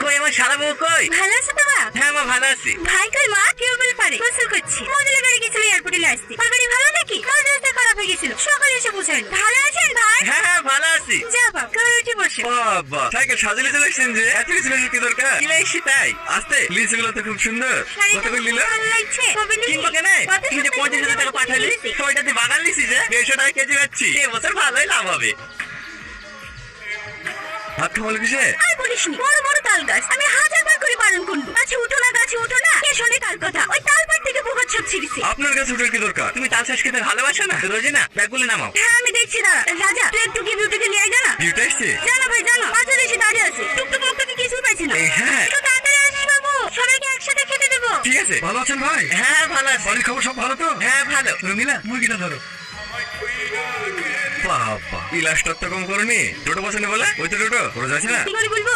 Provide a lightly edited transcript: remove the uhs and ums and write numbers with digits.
কই আমার শালা বউ কই? ভালো আছো বাবা? হ্যাঁ মা ভালো আছি। ভাই কই মা? টিউবওয়েল পারে গোসল করছি। মডেলের গাড়ি গেছিল এয়ারপোর্টে আসছি। ওর গাড়ি ভালো নাকি? রাস্তা খারাপ হয়ে গেছিল, সকালে এসে পৌঁছাইলো। ভালো আছেন ভাই? হ্যাঁ হ্যাঁ ভালো আছি। যা বাবা, ঘরে উঠে বসে। বাবা সাইকেল সাজিয়ে চলেছেন যে, এত কিছু কি দরকার? কি লাগছি তাই? আস্তে লিচুগুলো তো খুব সুন্দর। কত করে নিল? ভালো লাগছে। কবে নিলি? কিনবো কেন? তুই যে 50,000 টাকা পাঠালি, ওইটাতে বাগান লিছি যে 150 টাকা কেজি পাচ্ছি। এবছর ভালোই লাভ হবে। হাত থামালো কিসে? আর বলিসনি, বড় বড় তাল গাছ আমি হাজারবার করে বারণ করলুম, গাছে উঠো না, গাছে উঠো না। কে শোনে কার কথা? ওই তাল পাড় থেকে পোকা ছড়ছে দিছে। আপনার কাছে উঠার কি দরকার? তুমি তাল চাষ খেতে ভালোবাসো না? রোজে না ব্যাগগুলো নামাও। হ্যাঁ আমি দেখছি, দাঁড়া। রাজা তুই একটু কি বিউটিকে নিয়ে আয় জানা। ডিউটি আসছে? জানো ভাই জানো, বাজারে এসে দাঁড়িয়ে আছে, টুকটুক মুখটুকি কিছুই পাইছি না। হ্যাঁ একটু তাড়াতাড়ি আসিস বাবু, সবাইকে একসাথে খেতে দেবো। ঠিক আছে। ভালো আছেন ভাই? হ্যাঁ ভালো আছি। বাড়ির খবর সব ভালো তো? হ্যাঁ ভালো। রঙিলা মুরগিটা ধরো। বাবা ইলাস্টার তো কম করনি। টোটো পছন্দ বলে? ওই তো টোটো ওরা যাচ্ছে না। কি করে বলবো?